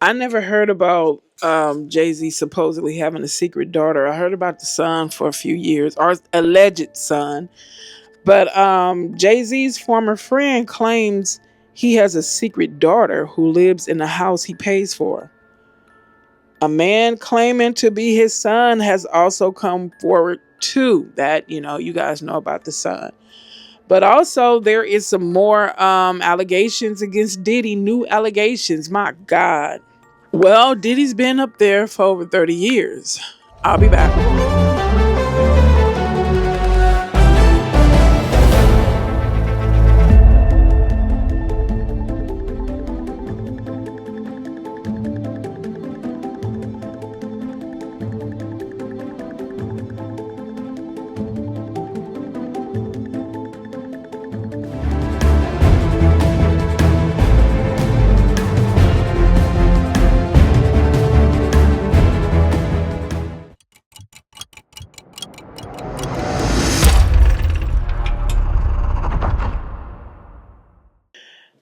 I never heard about Jay-Z supposedly having a secret daughter. I heard about the son for a few years, or alleged son. But Jay-Z's former friend claims he has a secret daughter who lives in the house he pays for. A man claiming to be his son has also come forward too. That, you guys know about the son. But also there is some more allegations against Diddy. New allegations. My God. Well, Diddy's been up there for over 30 years. I'll be back.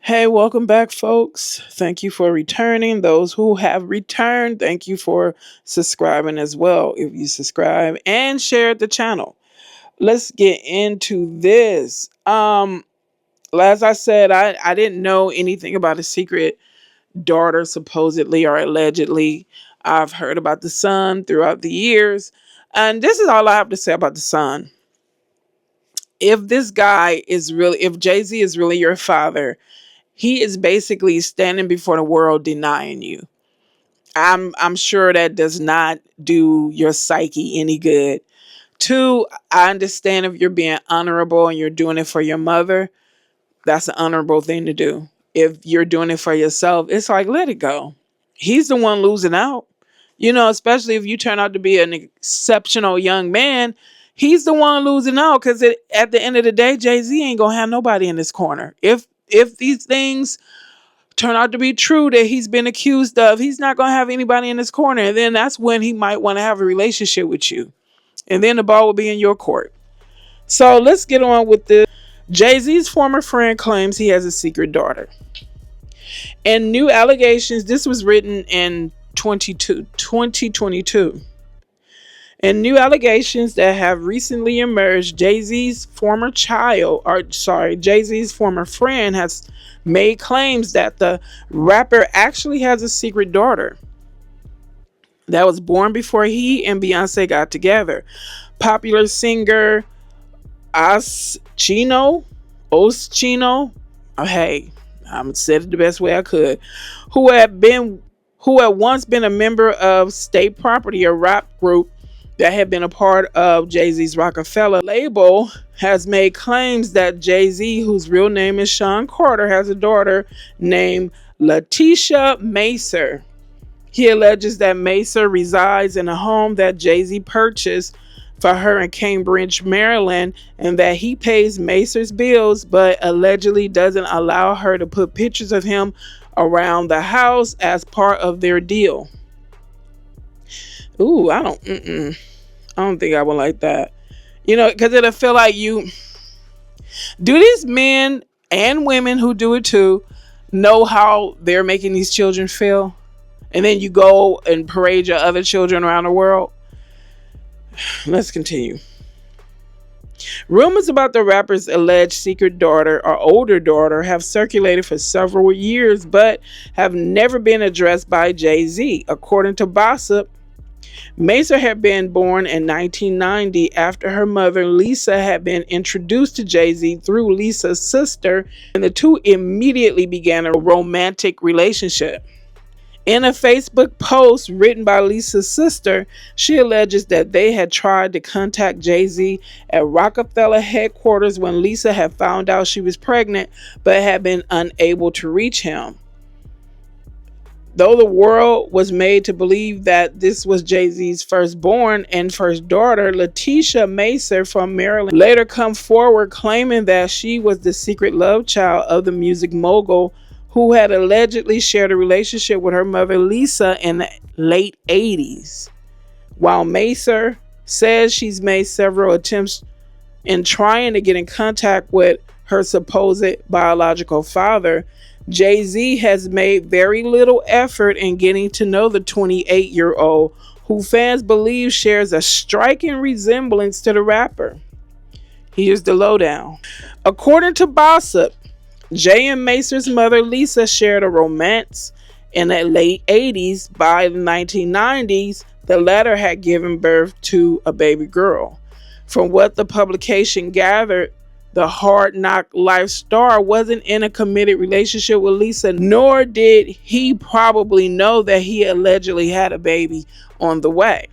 Hey, welcome back, folks. Thank you for returning. Those who have returned, thank you for subscribing as well. If you subscribe and share the channel, let's get into this. As I said, I didn't know anything about a secret daughter, supposedly or allegedly. I've heard about the son throughout the years, and this is all I have to say about the son. If this guy is really, if Jay-Z is really your father, he is basically standing before the world denying you. I'm sure that does not do your psyche any good. Two, I understand if you're being honorable and you're doing it for your mother, that's an honorable thing to do. If you're doing it for yourself, it's like, let it go. He's the one losing out. Especially if you turn out to be an exceptional young man, he's the one losing out because at the end of the day, Jay-Z ain't going to have nobody in his corner. If these things turn out to be true that he's been accused of, he's not going to have anybody in his corner. And then that's when he might want to have a relationship with you. And then the ball will be in your court. So let's get on with this. Jay-Z's former friend claims he has a secret daughter. And new allegations, this was written in 2022. And new allegations that have recently emerged, Jay-Z's former friend has made claims that the rapper actually has a secret daughter that was born before he and Beyonce got together. Popular singer Oschino, hey, I'm said it the best way I could, who had once been a member of State Property, a rap group that had been a part of Jay-Z's Roc-A-Fella label, has made claims that Jay-Z, whose real name is Shawn Carter, has a daughter named Letitia Macer. He alleges that Macer resides in a home that Jay-Z purchased for her in Cambridge, Maryland, and that he pays Macer's bills, but allegedly doesn't allow her to put pictures of him around the house as part of their deal. Ooh, I don't think I would like that. Because it'll feel like do these men and women who do it too know how they're making these children feel? And then you go and parade your other children around the world. Let's continue. Rumors about the rapper's alleged secret daughter or older daughter have circulated for several years, but have never been addressed by Jay-Z. According to Gossip, Macer had been born in 1990 after her mother, Lisa, had been introduced to Jay-Z through Lisa's sister, and the two immediately began a romantic relationship. In a Facebook post written by Lisa's sister, she alleges that they had tried to contact Jay-Z at Roc-A-Fella headquarters when Lisa had found out she was pregnant, but had been unable to reach him. Though the world was made to believe that this was Jay-Z's firstborn and first daughter, Letitia Macer from Maryland later come forward claiming that she was the secret love child of the music mogul who had allegedly shared a relationship with her mother Lisa in the late 80s. While Macer says she's made several attempts in trying to get in contact with her supposed biological father, Jayz has made very little effort in getting to know the 28-year-old, who fans believe shares a striking resemblance to the rapper. Here's the lowdown. According to Gossip, Jay and Macer's mother Lisa shared a romance in the late 80s. By the 1990s, the latter had given birth to a baby girl. From what the publication gathered, the Hard Knock Life star wasn't in a committed relationship with Lisa, nor did he probably know that he allegedly had a baby on the way.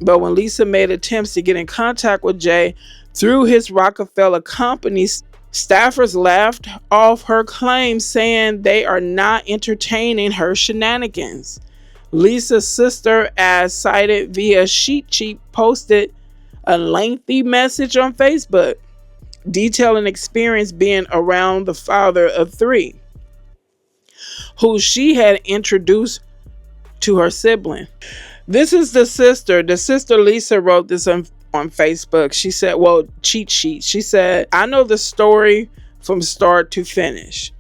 But when Lisa made attempts to get in contact with Jay through his Roc-A-Fella company, staffers laughed off her claims, saying they are not entertaining her shenanigans. Lisa's sister, as cited via Sheet Cheap, posted a lengthy message on Facebook detailing experience being around the father of three, who she had introduced to her sibling. This is the sister. The sister Lisa wrote this on Facebook. She said, well, cheat sheet. She said, I know the story from start to finish.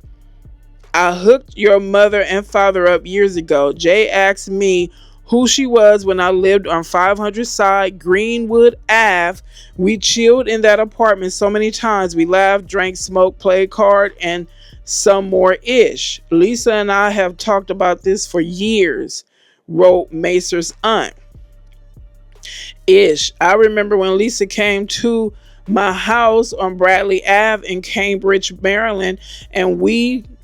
I hooked your mother and father up years ago. Jay asked me who she was when I lived on 500 side Greenwood Ave. We chilled in that apartment so many times. We laughed, drank, smoked, played card, and some more ish. Lisa and I have talked about this for years, wrote Macer's aunt. Ish. I remember when Lisa came to my house on Bradley Ave in Cambridge, Maryland, and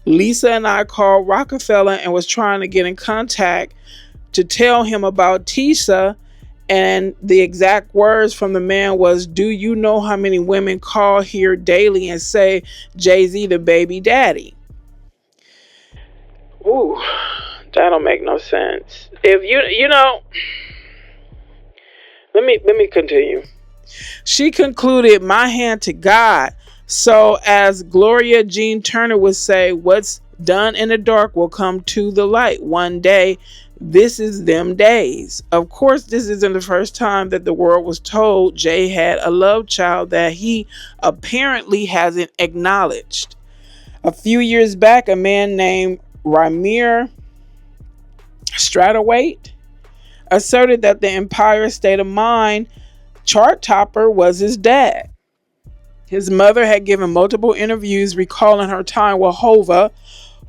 Lisa and I called Roc-A-Fella and was trying to get in contact to tell him about Tisha, and the exact words from the man was, do you know how many women call here daily and say Jayz the baby daddy? Ooh, that don't make no sense. If you know, let me continue. She concluded, my hand to God. So as Gloria Jean Turner would say, what's done in the dark will come to the light one day. This is them days. Of course, this isn't the first time that the world was told Jay had a love child that he apparently hasn't acknowledged. A few years back, a man named Ramir Stradawait asserted that the Empire State of Mind chart topper was his dad. His mother had given multiple interviews recalling her time with Hova,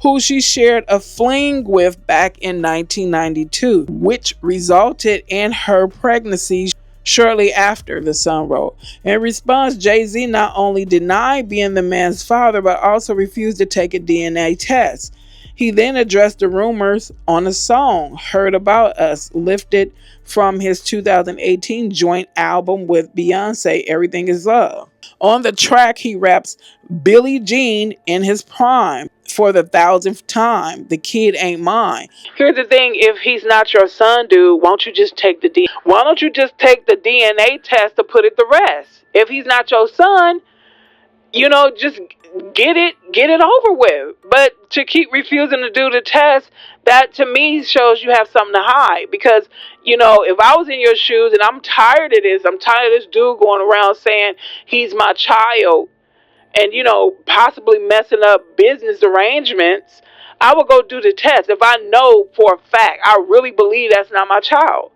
who she shared a fling with back in 1992, which resulted in her pregnancy shortly after, the Sun wrote. In response, Jayz not only denied being the man's father, but also refused to take a DNA test. He then addressed the rumors on a song, Heard About Us, lifted from his 2018 joint album with Beyonce, Everything Is Love. On the track, he raps Billie Jean in his prime for the 1,000th time. The kid ain't mine. Here's the thing: if he's not your son, dude, why don't you just take the DNA test to put it to rest? If he's not your son, just get it over with. But to keep refusing to do the test, that to me shows you have something to hide. Because, if I was in your shoes and I'm tired of this dude going around saying he's my child and, possibly messing up business arrangements, I would go do the test if I know for a fact, I really believe that's not my child.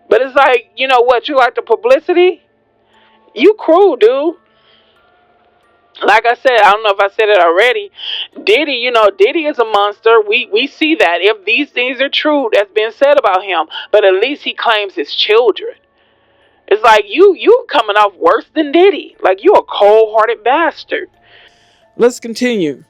But it's like, you like the publicity? You cruel, dude. Like I said, I don't know if I said it already. Diddy is a monster. We see that. If these things are true, that's been said about him. But at least he claims his children. It's like you coming off worse than Diddy. Like you a cold-hearted bastard. Let's continue.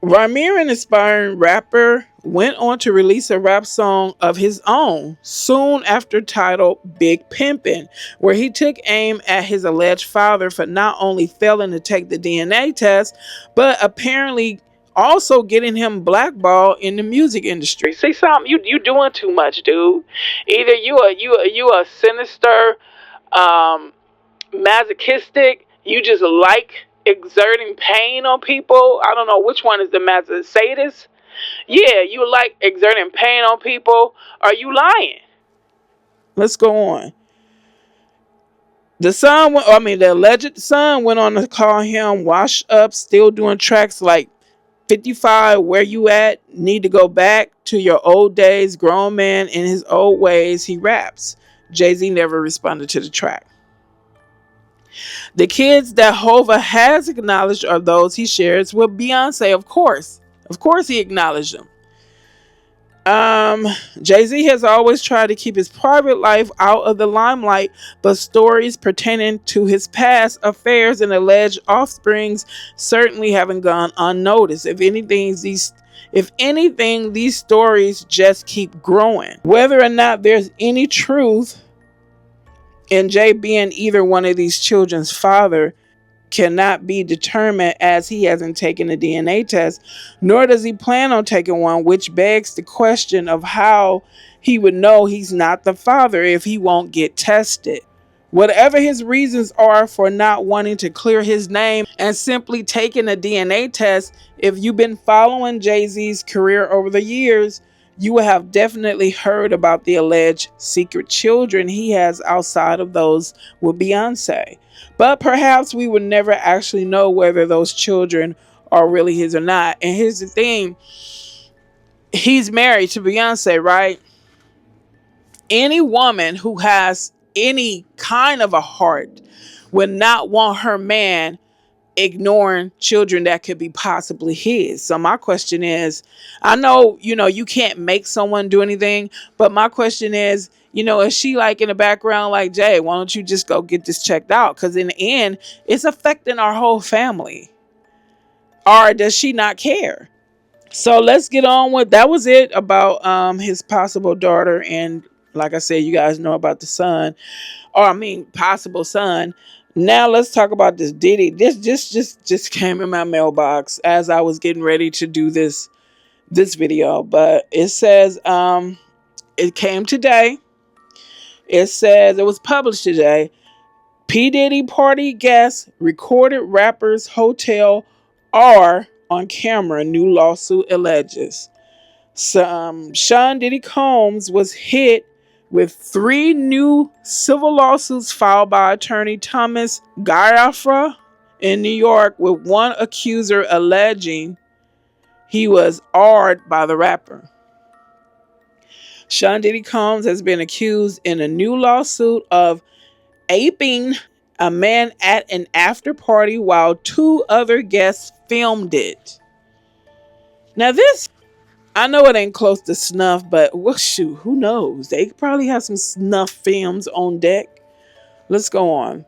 Ramir, an aspiring rapper, went on to release a rap song of his own soon after, titled Big Pimpin', where he took aim at his alleged father for not only failing to take the DNA test, but apparently also getting him blackballed in the music industry. See something? You doing too much, dude. Either you a sinister, masochistic, you just like exerting pain on people. I don't know which one is the sadist. Yeah, you like exerting pain on people. Are you lying? Let's go on. The alleged son went on to call him washed up, still doing tracks like 55, where you at? Need to go back to your old days. Grown man in his old ways, he raps. Jay-Z never responded to the track. The kids that Hova has acknowledged are those he shares with Beyonce, of course. Of course he acknowledged them. Jay-Z has always tried to keep his private life out of the limelight, but stories pertaining to his past affairs and alleged offsprings certainly haven't gone unnoticed. If anything, these stories just keep growing. Whether or not there's any truth in Jay being either one of these children's father cannot be determined, as he hasn't taken a DNA test, nor does he plan on taking one, which begs the question of how he would know he's not the father if he won't get tested. Whatever his reasons are for not wanting to clear his name and simply taking a DNA test, if you've been following Jay-Z's career over the years, you will have definitely heard about the alleged secret children he has outside of those with Beyonce. But perhaps we would never actually know whether those children are really his or not. And here's the thing. He's married to Beyonce, right? Any woman who has any kind of a heart would not want her man ignoring children that could be possibly his. So my question is, I know, you can't make someone do anything, but my question is, is she like in the background like, Jay, why don't you just go get this checked out? Because in the end, it's affecting our whole family. Or does she not care? So let's get on with, that was it about his possible daughter. And like I said, you guys know about the son, possible son. Now let's talk about this Diddy. This just came in my mailbox as I was getting ready to do this video. But it says it came today. It says it was published today. P. Diddy party guests recorded rappers hotel are on camera. New lawsuit alleges. Shawn Diddy Combs was hit with 3 new civil lawsuits filed by attorney Thomas Giuffra in New York, with one accuser alleging he was awed by the rapper. Shawn Diddy Combs has been accused in a new lawsuit of aping a man at an after party while 2 other guests filmed it. Now this, I know it ain't close to snuff, but well, shoot, who knows? They probably have some snuff films on deck. Let's go on.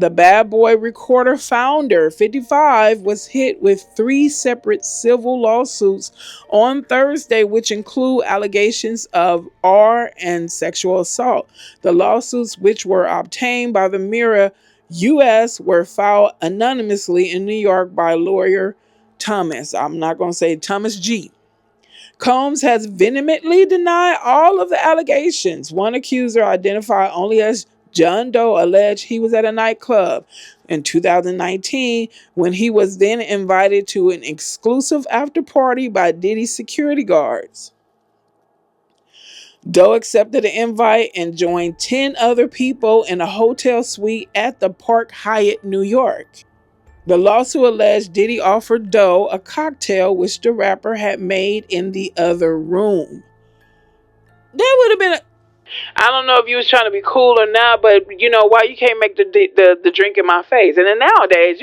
The Bad Boy Recorder founder, 55, was hit with 3 separate civil lawsuits on Thursday, which include allegations of R and sexual assault. The lawsuits, which were obtained by the Mirror U.S., were filed anonymously in New York by lawyer Thomas. I'm not going to say Thomas G. Combs has vehemently denied all of the allegations. One accuser, identified only as John Doe, alleged he was at a nightclub in 2019 when he was then invited to an exclusive after party by Diddy's security guards. Doe accepted the invite and joined 10 other people in a hotel suite at the Park Hyatt, New York. The lawsuit alleged Diddy offered Doe a cocktail which the rapper had made in the other room. That would have been I don't know if you was trying to be cool or not, but why you can't make the drink in my face? And then nowadays,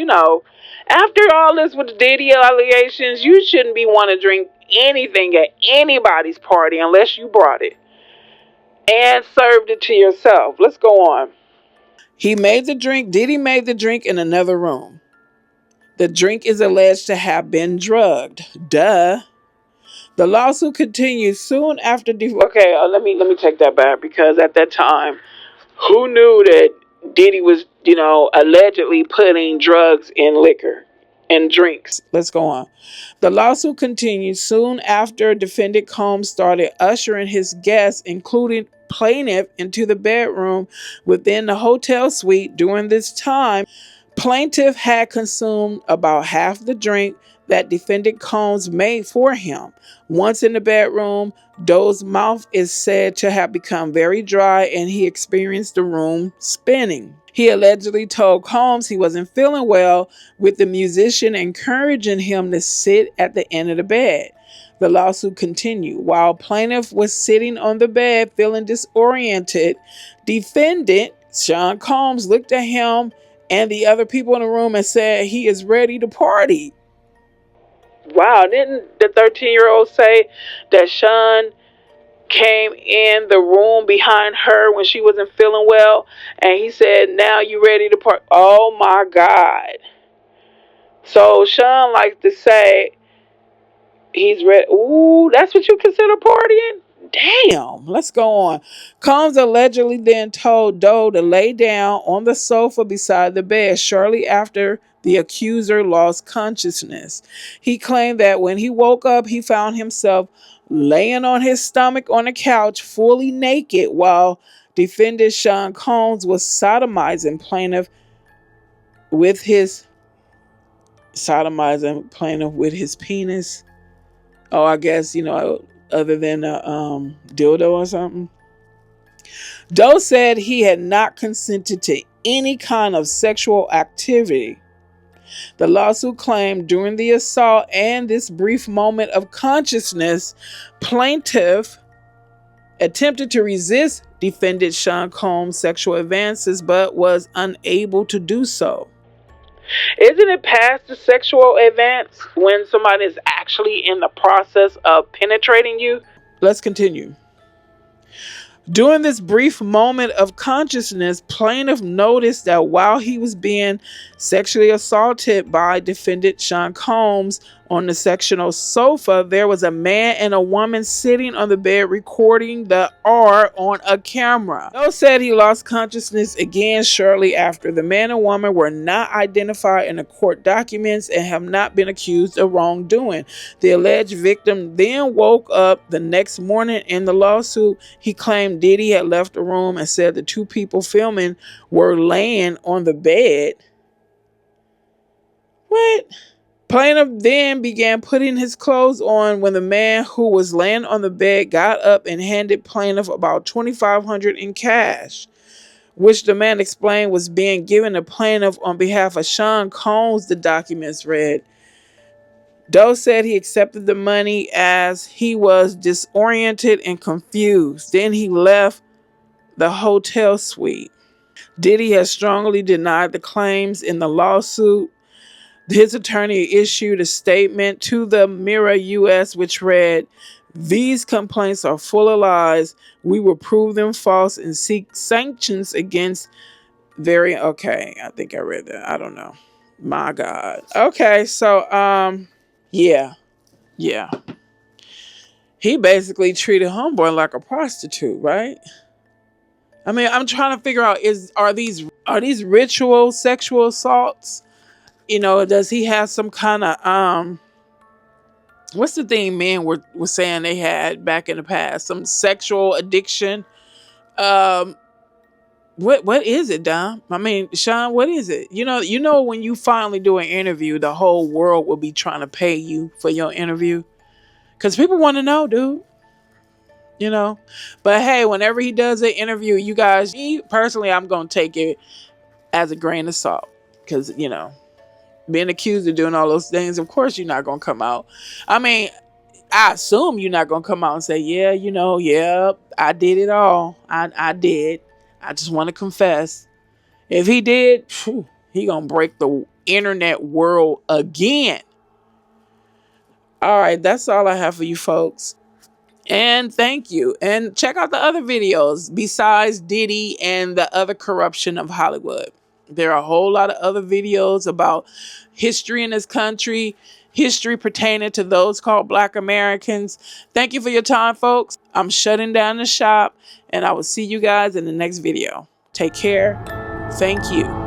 after all this with the Diddy allegations, you shouldn't be wanting to drink anything at anybody's party unless you brought it and served it to yourself. Let's go on. Diddy made the drink in another room. The drink is alleged to have been drugged. Duh. The lawsuit continues soon after. Okay, let me take that back, because at that time, who knew that Diddy was, allegedly putting drugs in liquor and drinks? Let's go on. The lawsuit continues soon after defendant Combs started ushering his guests, including plaintiff, into the bedroom within the hotel suite. During this time, plaintiff had consumed about half the drink that defendant Combs made for him. Once in the bedroom, Doe's mouth is said to have become very dry and he experienced the room spinning. He allegedly told Combs he wasn't feeling well, with the musician encouraging him to sit at the end of the bed. The lawsuit continued. While plaintiff was sitting on the bed feeling disoriented, defendant Shawn Combs looked at him and the other people in the room and said he is ready to party. Wow, didn't the 13-year-old say that Shawn came in the room behind her when she wasn't feeling well, and he said, "Now you ready to party?" Oh my God. So Shawn likes to say he's ready. Ooh, that's what you consider partying? Damn. Let's go on. Combs allegedly then told Doe to lay down on the sofa beside the bed shortly after the accuser lost consciousness. He claimed that when he woke up, he found himself laying on his stomach on the couch, fully naked, while defendant Shawn Combs was sodomizing plaintiff with his penis. Oh, I guess, other than a dildo or something. Doe said he had not consented to any kind of sexual activity. The lawsuit claimed during the assault and this brief moment of consciousness, plaintiff attempted to resist defendant Shawn Combs' sexual advances but was unable to do so. Isn't it past the sexual advance when somebody is actually in the process of penetrating you? Let's continue. During this brief moment of consciousness, plaintiff noticed that while he was being sexually assaulted by defendant Shawn Combs on the sectional sofa, there was a man and a woman sitting on the bed recording the R on a camera. Doe said he lost consciousness again shortly after. The man and woman were not identified in the court documents and have not been accused of wrongdoing. The alleged victim then woke up the next morning. In the lawsuit, he claimed Diddy had left the room and said the two people filming were laying on the bed. What? Plaintiff then began putting his clothes on when the man who was laying on the bed got up and handed plaintiff about $2,500 in cash, which the man explained was being given to plaintiff on behalf of Shawn Combs, the documents read. Doe said he accepted the money as he was disoriented and confused. Then he left the hotel suite. Diddy has strongly denied the claims in the lawsuit. His attorney issued a statement to the Mirror US, which read, "These complaints are full of lies. We will prove them false and seek sanctions against okay, I think I read that. I don't know. My God. Okay, so yeah. He basically treated homeboy like a prostitute, right? I mean, I'm trying to figure out are these ritual sexual assaults? Does he have some kind of what's the thing men were saying they had back in the past? Some sexual addiction? What is it, Dom? I mean, Shawn, what is it? When you finally do an interview, the whole world will be trying to pay you for your interview. Because people want to know, dude. But hey, whenever he does an interview, you guys, me personally, I'm going to take it as a grain of salt. Because, being accused of doing all those things, of course you're not going to come out. I mean, I assume you're not going to come out and say, yeah, I did it all. I did. I just want to confess. If he did, he going to break the internet world again. All right, that's all I have for you folks. And thank you. And check out the other videos besides Diddy and the other corruption of Hollywood. There are a whole lot of other videos about history in this country, history pertaining to those called Black Americans. Thank you for your time, folks. I'm shutting down the shop, and I will see you guys in the next video. Take care. Thank you.